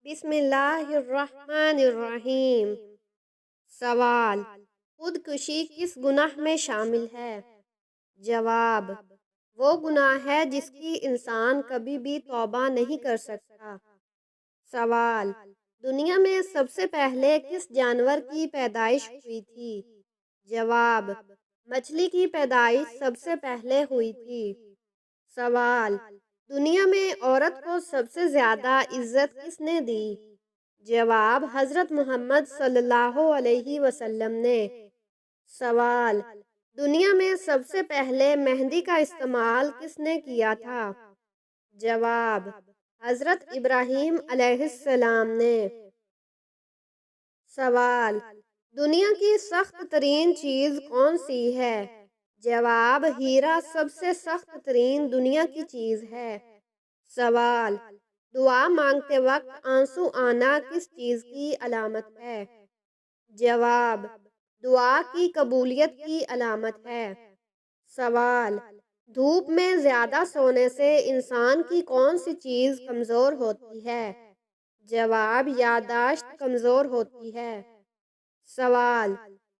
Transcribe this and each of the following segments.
بسم اللہ الرحمن الرحیم۔ سوال: خودکشی کس گناہ میں شامل ہے؟ جواب: وہ گناہ ہے جس کی انسان کبھی بھی توبہ نہیں کر سکتا۔ سوال: دنیا میں سب سے پہلے کس جانور کی پیدائش ہوئی تھی؟ جواب: مچھلی کی پیدائش سب سے پہلے ہوئی تھی۔ سوال: دنیا میں عورت کو سب سے زیادہ عزت کس نے دی؟ جواب: حضرت محمد صلی اللہ علیہ وسلم نے۔ سوال: دنیا میں سب سے پہلے مہندی کا استعمال کس نے کیا تھا؟ جواب: حضرت ابراہیم علیہ السلام نے۔ سوال: دنیا کی سخت ترین چیز کون سی ہے؟ جواب: ہیرا سب سے سخت ترین دنیا کی چیز ہے۔ سوال: دعا مانگتے وقت آنسو آنا کس چیز کی علامت ہے؟ جواب: دعا کی قبولیت کی علامت ہے۔ سوال: دھوپ میں زیادہ سونے سے انسان کی کون سی چیز کمزور ہوتی ہے؟ جواب: یادداشت کمزور ہوتی ہے۔ سوال: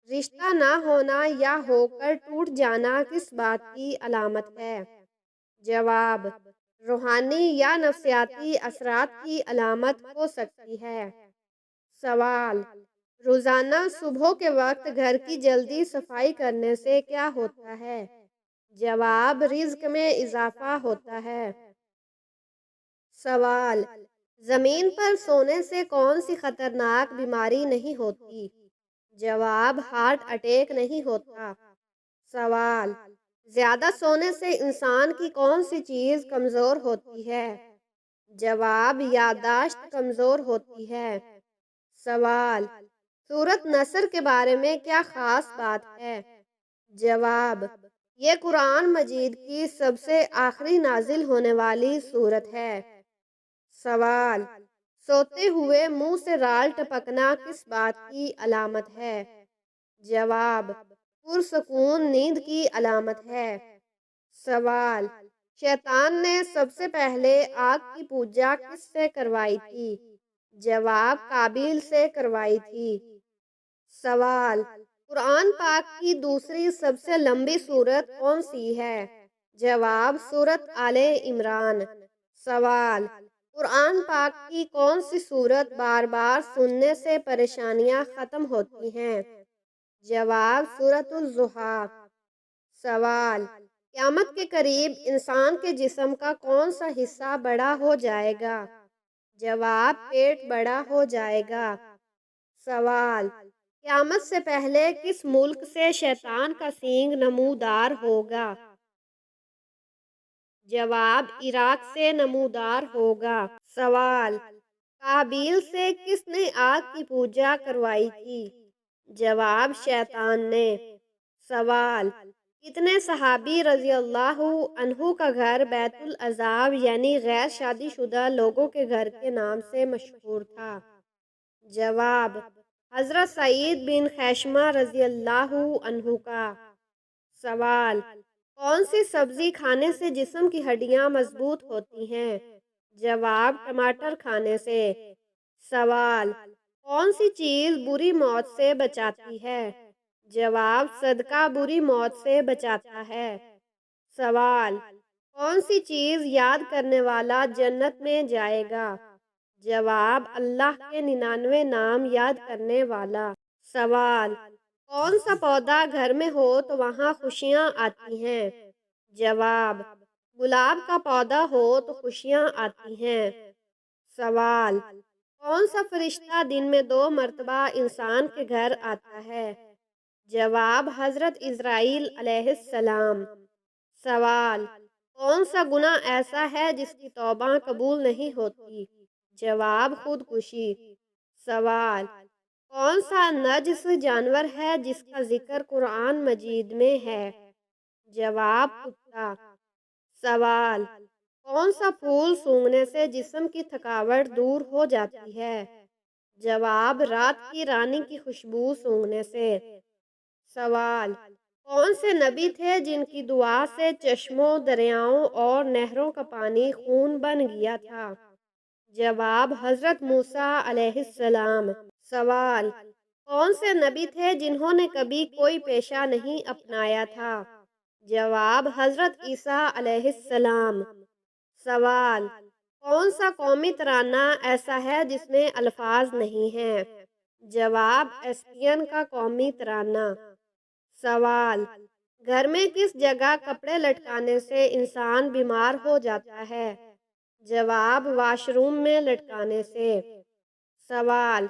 رشتہ نہ ہونا یا ہو کر ٹوٹ جانا کس بات کی علامت ہے؟ جواب: روحانی یا نفسیاتی اثرات کی علامت ہو سکتی ہے۔ سوال: روزانہ صبح کے وقت گھر کی جلدی صفائی کرنے سے کیا ہوتا ہے؟ جواب: رزق میں اضافہ ہوتا ہے۔ سوال: زمین پر سونے سے کون سی خطرناک بیماری نہیں ہوتی؟ جواب: ہارٹ اٹیک نہیں ہوتا۔ سوال: زیادہ سونے سے انسان کی کون سی چیز کمزور ہوتی ہے؟ جواب: یادداشت کمزور ہوتی ہے۔ سوال: سورۃ نصر کے بارے میں کیا خاص بات ہے؟ جواب: یہ قرآن مجید کی سب سے آخری نازل ہونے والی سورت ہے۔ سوال: سوتے ہوئے منہ سے رال ٹپکنا کس بات کی علامت ہے؟ جواب: پرسکون نیند کی علامت ہے۔ سوال: شیطان نے سب سے پہلے آگ کی پوجا کس سے کروائی تھی؟ جواب: قابیل سے کروائی تھی۔ سوال: قرآن پاک کی دوسری سب سے لمبی سورت کون سی ہے؟ جواب: سورۃ آل عمران۔ سوال: قرآن پاک کی کون سی سورت بار بار سننے سے پریشانیاں ختم ہوتی ہیں؟ جواب: سورۃ الضحیٰ۔ سوال: قیامت کے قریب انسان کے جسم کا کون سا حصہ بڑا ہو جائے گا؟ جواب: پیٹ بڑا ہو جائے گا۔ سوال: قیامت سے پہلے کس ملک سے شیطان کا سینگ نمودار ہوگا؟ جواب: عراق سے نمودار ہوگا۔ سوال: قابیل سے کس نے آگ کی پوجا کروائی تھی؟ جواب: شیطان نے۔ سوال: کتنے صحابی رضی اللہ عنہ کا گھر بیت العذاب یعنی غیر شادی شدہ لوگوں کے گھر کے نام سے مشہور تھا؟ جواب: حضرت سعید بن خیثمہ رضی اللہ عنہ کا۔ سوال: کون سی سبزی کھانے سے جسم کی ہڈیاں مضبوط ہوتی ہیں؟ جواب: ٹماٹر کھانے سے۔ سوال: کون سی چیز بری موت سے بچاتی ہے؟ جواب: صدقہ بری موت سے بچاتا ہے۔ سوال: کون سی چیز یاد کرنے والا جنت میں جائے گا؟ جواب: اللہ کے 99 نام یاد کرنے والا۔ سوال: کون سا پودا گھر میں ہو تو وہاں خوشیاں آتی ہیں؟ جواب: گلاب کا پودا ہو تو خوشیاں آتی ہیں۔ سوال: کون سا فرشتہ دن میں 2 مرتبہ انسان کے گھر آتا ہے؟ جواب: حضرت اسرائیل علیہ السلام۔ سوال: کون سا گناہ ایسا ہے جس کی توبہ قبول نہیں ہوتی؟ جواب: خودکشی۔ سوال: کون سا نجس جانور ہے جس کا ذکر قرآن مجید میں ہے؟ جواب: کتا۔ سوال: کون سا پھول سونگھنے سے جسم کی تھکاوٹ دور ہو جاتی ہے؟ جواب: رات کی رانی کی خوشبو سونگھنے سے۔ سوال: کون سے نبی تھے جن کی دعا سے چشموں، دریاؤں اور نہروں کا پانی خون بن گیا تھا؟ جواب حضرت موسیٰ علیہ السلام۔ سوال: کون سے نبی تھے جنہوں نے کبھی کوئی پیشہ نہیں اپنایا تھا؟ جواب حضرت عیسیٰ علیہ السلام۔ سوال: کون سا قومی ترانہ ایسا ہے جس میں الفاظ نہیں ہیں؟ جواب اسپین کا قومی ترانہ۔ سوال: گھر میں کس جگہ کپڑے لٹکانے سے انسان بیمار ہو جاتا ہے؟ جواب واش روم میں لٹکانے سے۔ سوال: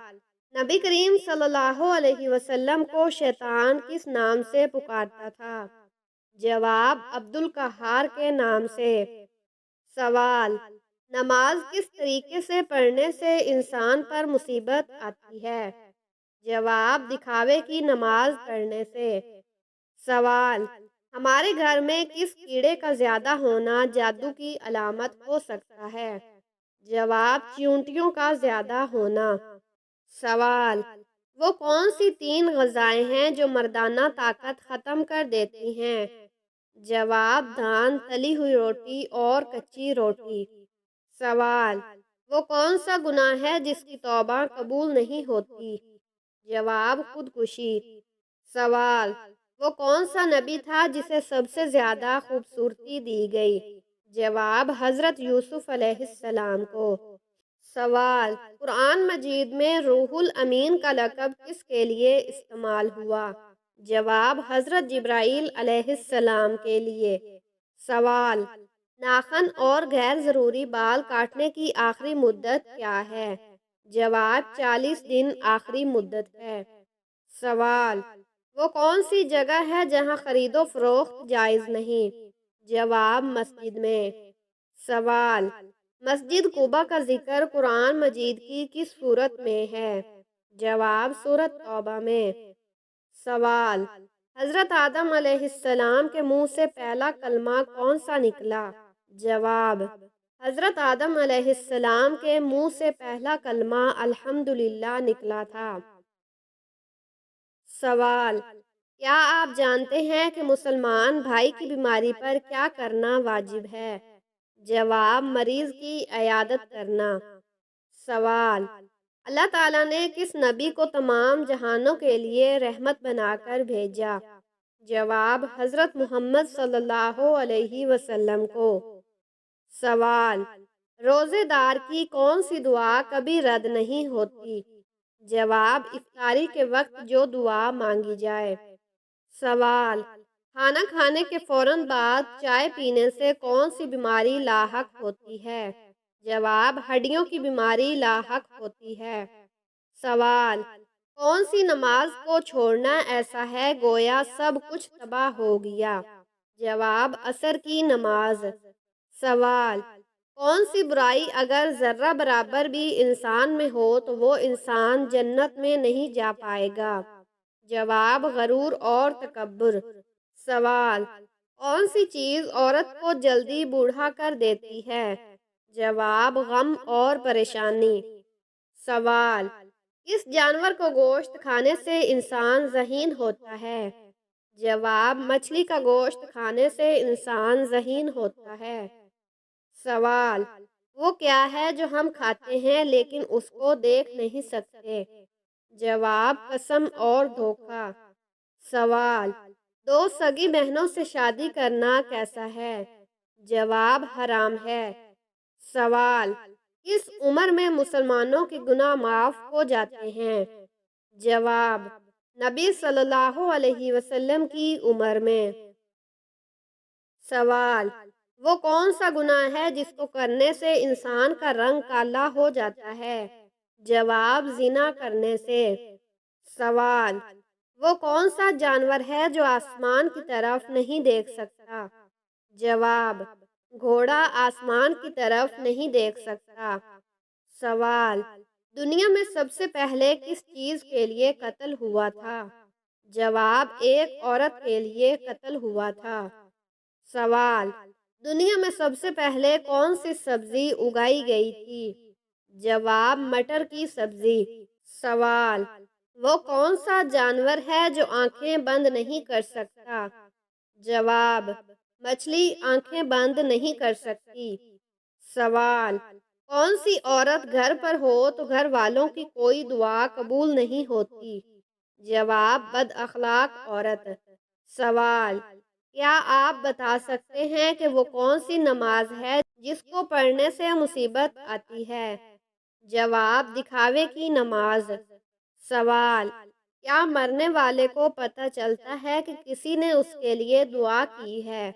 نبی کریم صلی اللہ علیہ وسلم کو شیطان کس نام سے پکارتا تھا؟ جواب عبد القہار کے نام سے۔ سوال: نماز کس طریقے سے پڑھنے سے انسان پر مصیبت آتی ہے؟ جواب دکھاوے کی نماز پڑھنے سے۔ سوال: ہمارے گھر میں کس کیڑے کا زیادہ ہونا جادو کی علامت ہو سکتا ہے؟ جواب چیونٹیوں کا زیادہ ہونا۔ سوال: وہ کون سی 3 غذائیں ہیں جو مردانہ طاقت ختم کر دیتی ہیں؟ جواب دان، تلی ہوئی روٹی اور کچی روٹی۔ سوال: وہ کون سا گناہ ہے جس کی توبہ قبول نہیں ہوتی؟ جواب خودکشی۔ سوال: وہ کون سا نبی تھا جسے سب سے زیادہ خوبصورتی دی گئی؟ جواب حضرت یوسف علیہ السلام کو۔ سوال: قرآن مجید میں روح الامین کا لقب کس کے لیے استعمال ہوا؟ جواب حضرت جبرائیل علیہ السلام کے لیے۔ سوال: ناخن اور غیر ضروری بال کاٹنے کی آخری مدت کیا ہے؟ جواب 40 دن آخری مدت ہے۔ سوال: وہ کون سی جگہ ہے جہاں خرید و فروخت جائز نہیں؟ جواب مسجد میں۔ سوال: مسجد قباء کا ذکر قرآن مجید کی کس سورت میں ہے؟ جواب سورۃ توبہ میں۔ سوال: حضرت آدم علیہ السلام کے منہ سے پہلا کلمہ کون سا نکلا؟ جواب حضرت آدم علیہ السلام کے منہ سے پہلا کلمہ الحمدللہ نکلا تھا۔ سوال: کیا آپ جانتے ہیں کہ مسلمان بھائی کی بیماری پر کیا کرنا واجب ہے؟ جواب مریض کی عیادت کرنا۔ سوال: اللہ تعالیٰ نے کس نبی کو تمام جہانوں کے لیے رحمت بنا کر بھیجا؟ جواب حضرت محمد صلی اللہ علیہ وسلم کو۔ سوال: روزے دار کی کون سی دعا کبھی رد نہیں ہوتی؟ جواب افطاری کے وقت جو دعا مانگی جائے۔ سوال: کھانا کھانے کے فوراً بعد چائے پینے سے کون سی بیماری لاحق ہوتی ہے؟ جواب ہڈیوں کی بیماری لاحق ہوتی ہے۔ سوال: کون سی نماز کو چھوڑنا ایسا ہے گویا سب کچھ تباہ ہو گیا؟ جواب عصر کی نماز۔ سوال: کون سی برائی اگر ذرہ برابر بھی انسان میں ہو تو وہ انسان جنت میں نہیں جا پائے گا؟ جواب غرور اور تکبر۔ سوال: کون سی چیز عورت کو جلدی بوڑھا کر دیتی ہے؟ جواب غم اور پریشانی۔ سوال: کس جانور کو گوشت کھانے سے انسان ذہین ہوتا ہے؟ جواب مچھلی کا گوشت کھانے سے انسان ذہین ہوتا ہے۔ سوال: وہ کیا ہے جو ہم کھاتے ہیں لیکن اس کو دیکھ نہیں سکتے؟ جواب قسم اور دھوکہ۔ سوال: 2 سگی بہنوں سے شادی کرنا کیسا ہے؟ جواب حرام ہے۔ سوال: کس عمر میں مسلمانوں کے گناہ معاف ہو جاتے ہیں؟ جواب نبی صلی اللہ علیہ وسلم کی عمر میں۔ سوال: وہ کون سا گناہ ہے جس کو کرنے سے انسان کا رنگ کالا ہو جاتا ہے؟ جواب زنا کرنے سے۔ سوال: وہ کون سا جانور ہے جو آسمان کی طرف نہیں دیکھ سکتا؟ جواب گھوڑا آسمان کی طرف نہیں دیکھ سکتا۔ سوال: دنیا میں سب سے پہلے کس چیز کے لیے قتل ہوا تھا؟ جواب ایک عورت کے لیے قتل ہوا تھا۔ سوال: دنیا میں سب سے پہلے کون سی سبزی اگائی گئی تھی؟ جواب مٹر کی سبزی۔ سوال: وہ کون سا جانور ہے جو آنکھیں بند نہیں کر سکتا؟ جواب مچھلی آنکھیں بند نہیں کر سکتی۔ سوال: کون سی عورت گھر پر ہو تو گھر والوں کی کوئی دعا قبول نہیں ہوتی؟ جواب: بد اخلاق عورت۔ سوال: کیا آپ بتا سکتے ہیں کہ وہ کون سی نماز ہے جس کو پڑھنے سے مصیبت آتی ہے؟ جواب: دکھاوے کی نماز۔ سوال: کیا مرنے والے کو پتہ چلتا ہے کہ کسی نے اس کے لیے دعا کی ہے؟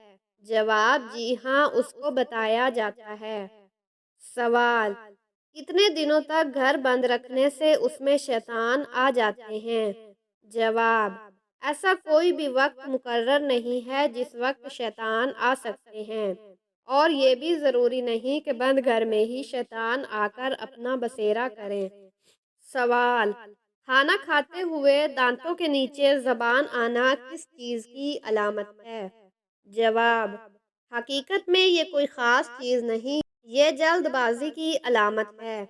جواب: جی ہاں، اس کو بتایا جاتا ہے۔ سوال: کتنے دنوں تک گھر بند رکھنے سے اس میں شیطان آ جاتے ہیں؟ جواب: ایسا کوئی بھی وقت مقرر نہیں ہے جس وقت شیطان آ سکتے ہیں، اور یہ بھی ضروری نہیں کہ بند گھر میں ہی شیطان آ کر اپنا بسیرا کریں۔ سوال: کھانا کھاتے ہوئے دانتوں کے نیچے زبان آنا کس چیز کی علامت ہے؟ جواب: حقیقت میں یہ کوئی خاص چیز نہیں، یہ جلد بازی کی علامت ہے۔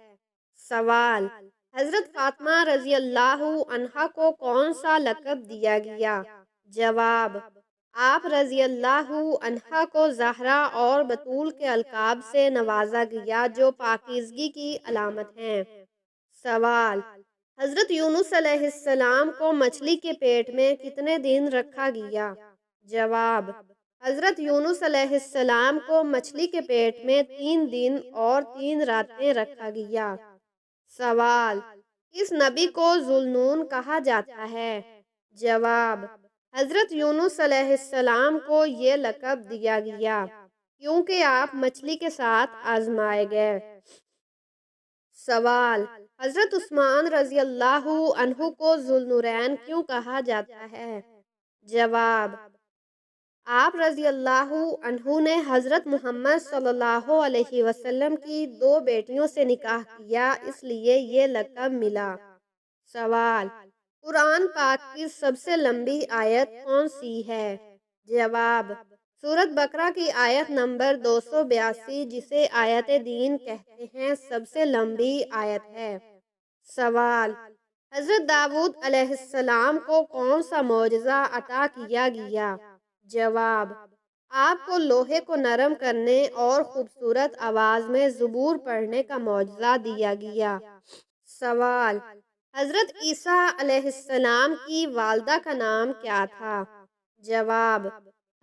سوال: حضرت فاطمہ رضی اللہ عنہا کو کون سا لقب دیا گیا؟ جواب: آپ رضی اللہ عنہا کو زہرا اور بطول کے القاب سے نوازا گیا جو پاکیزگی کی علامت ہیں۔ سوال: حضرت یونس علیہ السلام کو مچھلی کے پیٹ میں کتنے دن رکھا گیا؟ جواب: حضرت یونس علیہ السلام کو مچھلی کے پیٹ میں 3 دن اور 3 راتیں رکھا گیا۔ سوال: کس نبی کو ذوالنون کہا جاتا ہے؟ جواب: حضرت یونس علیہ السلام کو یہ لقب دیا گیا کیونکہ آپ مچھلی کے ساتھ آزمائے گئے۔ سوال: حضرت عثمان رضی اللہ عنہ کو ذوالنورین کیوں کہا جاتا ہے؟ جواب: آپ رضی اللہ عنہ نے حضرت محمد صلی اللہ علیہ وسلم کی 2 بیٹیوں سے نکاح کیا، اس لیے یہ لقب ملا۔ سوال: قرآن پاک کی سب سے لمبی آیت کون سی ہے؟ جواب: سورۃ بقرہ کی آیت نمبر 282 جسے آیت دین کہتے ہیں سب سے لمبی آیت ہے۔ سوال: حضرت داؤد علیہ السلام کو کون سا معجزہ عطا کیا گیا؟ جواب: آپ کو لوہے کو نرم کرنے اور خوبصورت آواز میں زبور پڑھنے کا معجزہ دیا گیا۔ سوال: حضرت عیسیٰ علیہ السلام کی والدہ کا نام کیا تھا؟ جواب: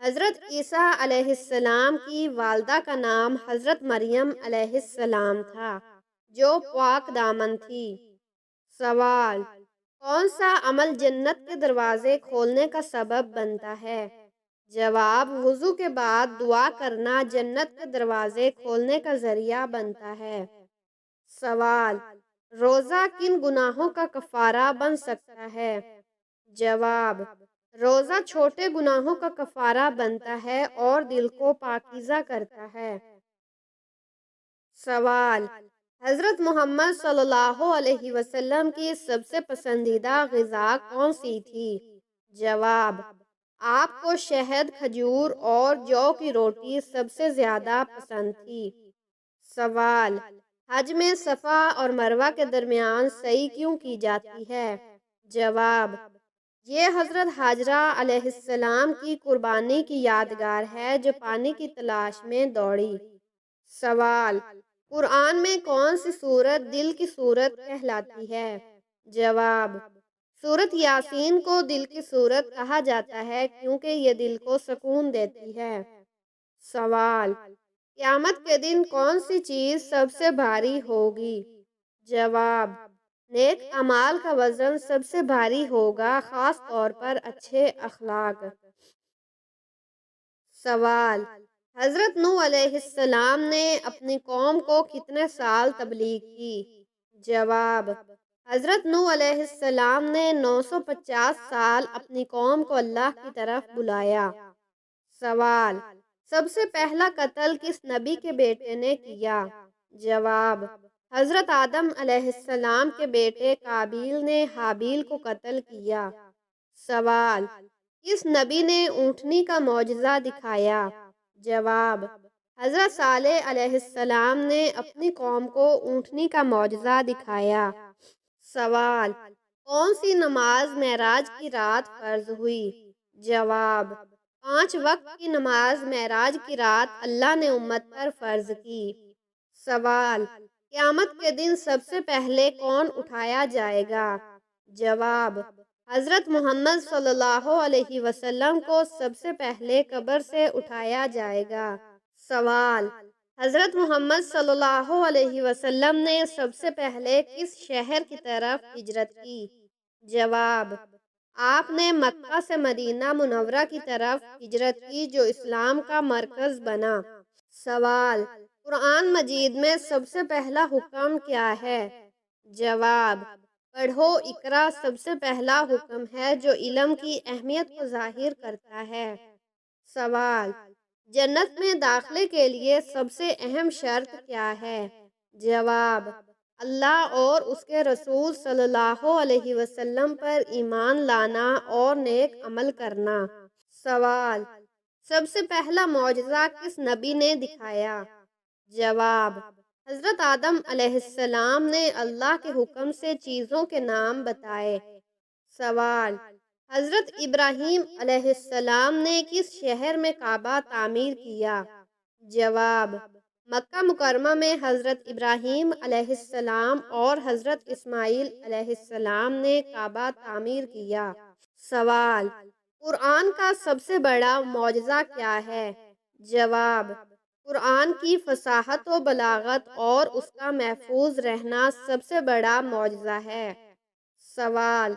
حضرت عیسیٰ علیہ السلام کی والدہ کا نام حضرت مریم علیہ السلام تھا، جو پاک دامن تھی۔ سوال: کون سا عمل جنت کے دروازے کھولنے کا سبب بنتا ہے؟ جواب: وضو کے بعد دعا کرنا جنت کے دروازے کھولنے کا ذریعہ بنتا ہے۔ سوال: روزہ کن گناہوں کا کفارہ بن سکتا ہے؟ جواب: روزہ چھوٹے گناہوں کا کفارہ بنتا ہے اور دل کو پاکیزہ کرتا ہے۔ سوال: حضرت محمد صلی اللہ علیہ وسلم کی سب سے پسندیدہ غذا کون سی تھی؟ جواب: آپ کو شہد، کھجور اور جو کی روٹی سب سے زیادہ پسند تھی۔ سوال: حج میں صفا اور مروہ کے درمیان سعی کیوں کی جاتی ہے؟ جواب: یہ حضرت حاجرہ علیہ السلام کی قربانی کی یادگار ہے جو پانی کی تلاش میں دوڑی۔ سوال: قرآن میں کون سی سورت دل کی سورت کہلاتی ہے؟ جواب: سورت یاسین کو دل کی سورت کہا جاتا ہے کیونکہ یہ دل کو سکون دیتی ہے۔ سوال: قیامت کے دن کون سی چیز سب سے بھاری ہوگی؟ جواب: نیک اعمال کا وزن سب سے بھاری ہوگا، خاص طور پر اچھے اخلاق۔ سوال: حضرت نوح علیہ السلام نے اپنی قوم کو کتنے سال تبلیغ کی؟ جواب: حضرت نوح علیہ السلام نے 950 سال اپنی قوم کو اللہ کی طرف بلایا۔ سوال: سب سے پہلا قتل کس نبی کے بیٹے نے کیا؟ جواب: حضرت آدم علیہ السلام کے بیٹے قابیل نے حابیل کو قتل کیا۔ سوال: کس نبی نے اونٹنی کا معجزہ دکھایا؟ جواب: حضرت صالح علیہ السلام نے اپنی قوم کو اونٹنی کا معجزہ دکھایا۔ سوال: کون سی نماز معراج کی رات فرض ہوئی؟ جواب: 5 وقت کی نماز معراج کی رات اللہ نے امت پر فرض کی۔ سوال: قیامت کے دن سب سے پہلے کون اٹھایا جائے گا؟ جواب: حضرت محمد صلی اللہ علیہ وسلم کو سب سے پہلے قبر سے اٹھایا جائے گا۔ سوال: حضرت محمد صلی اللہ علیہ وسلم نے سب سے پہلے کس شہر کی طرف ہجرت کی؟ جواب: آپ نے مکہ سے مدینہ منورہ کی طرف ہجرت کی جو اسلام کا مرکز بنا۔ سوال: قرآن مجید میں سب سے پہلا حکم کیا ہے؟ جواب: پڑھو اقرا سب سے پہلا حکم ہے جو علم کی اہمیت کو ظاہر کرتا ہے۔ سوال: جنت میں داخلے کے لیے سب سے اہم شرط کیا ہے؟ جواب: اللہ اور اس کے رسول صلی اللہ علیہ وسلم پر ایمان لانا اور نیک عمل کرنا۔ سوال: سب سے پہلا معجزہ کس نبی نے دکھایا؟ جواب: حضرت آدم علیہ السلام نے اللہ کے حکم سے چیزوں کے نام بتائے۔ سوال: حضرت ابراہیم علیہ السلام نے کس شہر میں کعبہ تعمیر کیا؟ جواب: مکہ مکرمہ میں حضرت ابراہیم علیہ السلام اور حضرت اسماعیل علیہ السلام نے کعبہ تعمیر کیا۔ سوال: قرآن کا سب سے بڑا معجزہ کیا ہے؟ جواب: قرآن کی فصاحت و بلاغت اور اس کا محفوظ رہنا سب سے بڑا معجزہ ہے۔ سوال: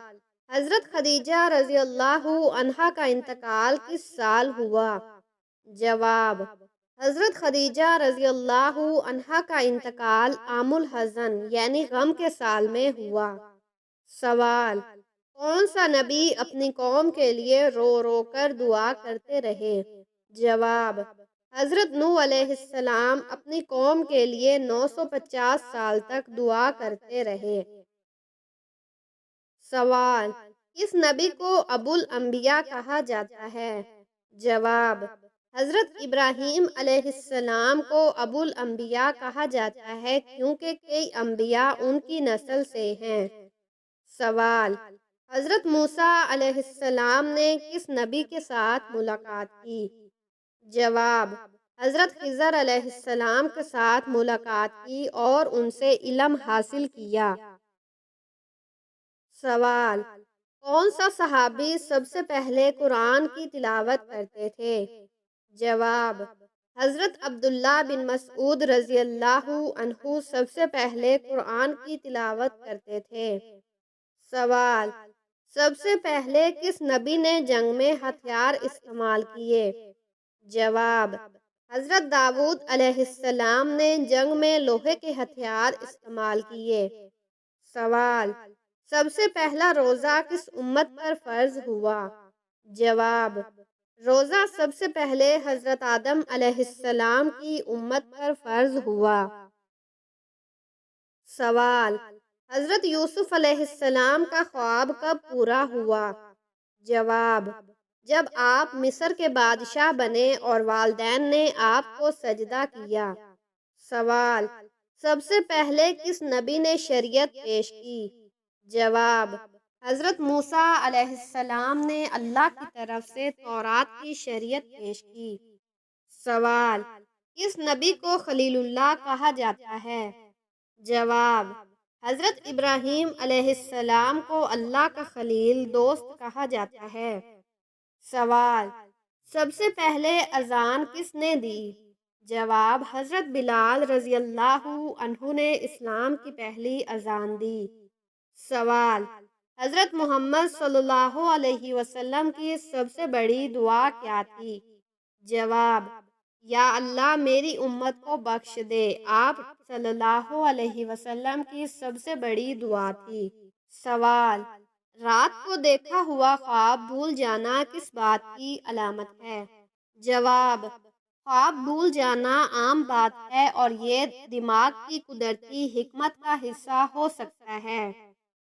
حضرت خدیجہ رضی اللہ عنہا کا انتقال کس سال ہوا؟ جواب: حضرت خدیجہ رضی اللہ عنہا کا انتقال عام الحزن یعنی غم کے سال میں ہوا۔ سوال: کون سا نبی اپنی قوم کے لیے رو رو کر دعا کرتے رہے؟ جواب: حضرت نوح علیہ السلام اپنی قوم کے لیے 950 سال تک دعا کرتے رہے۔ سوال: کس نبی کو ابو الانبیاء کہا جاتا ہے؟ جواب: حضرت ابراہیم علیہ السلام کو ابو الانبیاء کہا جاتا ہے کیونکہ کئی انبیاء ان کی نسل سے ہیں۔ سوال: حضرت موسیٰ علیہ السلام نے کس نبی کے ساتھ ملاقات کی؟ جواب: حضرت خضر علیہ السلام کے ساتھ ملاقات کی اور ان سے علم حاصل کیا۔ سوال: کون سا صحابی سب سے پہلے قرآن کی تلاوت کرتے تھے؟ جواب: حضرت عبداللہ بن مسعود رضی اللہ عنہ سب سے پہلے قرآن کی تلاوت کرتے تھے۔ سوال: سب سے پہلے کس نبی نے جنگ میں ہتھیار استعمال کیے؟ جواب: حضرت داؤد علیہ السلام نے جنگ میں لوہے کے ہتھیار استعمال کیے۔ سوال: سب سے پہلا روزہ کس امت پر فرض ہوا؟ جواب: روزہ سب سے پہلے حضرت آدم علیہ السلام کی امت پر فرض ہوا۔ سوال: حضرت یوسف علیہ السلام کا خواب کب پورا ہوا؟ جواب: جب آپ مصر کے بادشاہ بنے اور والدین نے آپ کو سجدہ کیا۔ سوال: سب سے پہلے کس نبی نے شریعت پیش کی؟ جواب: حضرت موسیٰ علیہ السلام نے اللہ کی طرف سے تورات کی شریعت پیش کی۔ سوال: کس نبی کو خلیل اللہ کہا جاتا ہے؟ جواب: حضرت ابراہیم علیہ السلام کو اللہ کا خلیل دوست کہا جاتا ہے۔ سوال: سب سے پہلے اذان کس نے دی؟ جواب: حضرت بلال رضی اللہ عنہ نے اسلام کی پہلی اذان دی۔ سوال: حضرت محمد صلی اللہ علیہ وسلم کی سب سے بڑی دعا کیا تھی؟ جواب: یا اللہ میری امت کو بخش دے۔ آپ صلی اللہ علیہ وسلم کی سب سے بڑی دعا تھی۔ سوال: رات کو دیکھا ہوا خواب بھول جانا کس بات کی علامت ہے؟ جواب: خواب بھول جانا عام بات ہے اور یہ دماغ کی قدرتی حکمت کا حصہ ہو سکتا ہے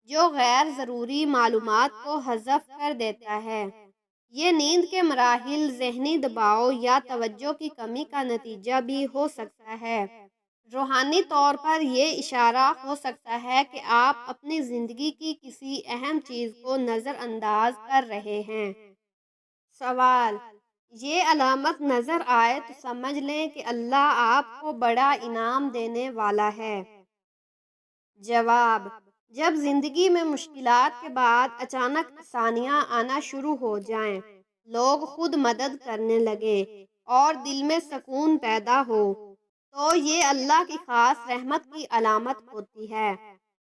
جو غیر ضروری معلومات کو حذف کر دیتا ہے۔ یہ نیند کے مراحل، ذہنی دباؤ یا توجہ کی کمی کا نتیجہ بھی ہو سکتا ہے۔ روحانی طور پر یہ اشارہ ہو سکتا ہے کہ آپ اپنی زندگی کی کسی اہم چیز کو نظر انداز کر رہے ہیں۔ سوال: یہ علامت نظر آئے تو سمجھ لیں کہ اللہ آپ کو بڑا انعام دینے والا ہے۔ جواب: جب زندگی میں مشکلات کے بعد اچانک آسانیاں آنا شروع ہو جائیں، لوگ خود مدد کرنے لگے اور دل میں سکون پیدا ہو، تو یہ اللہ کی خاص رحمت کی علامت ہوتی ہے۔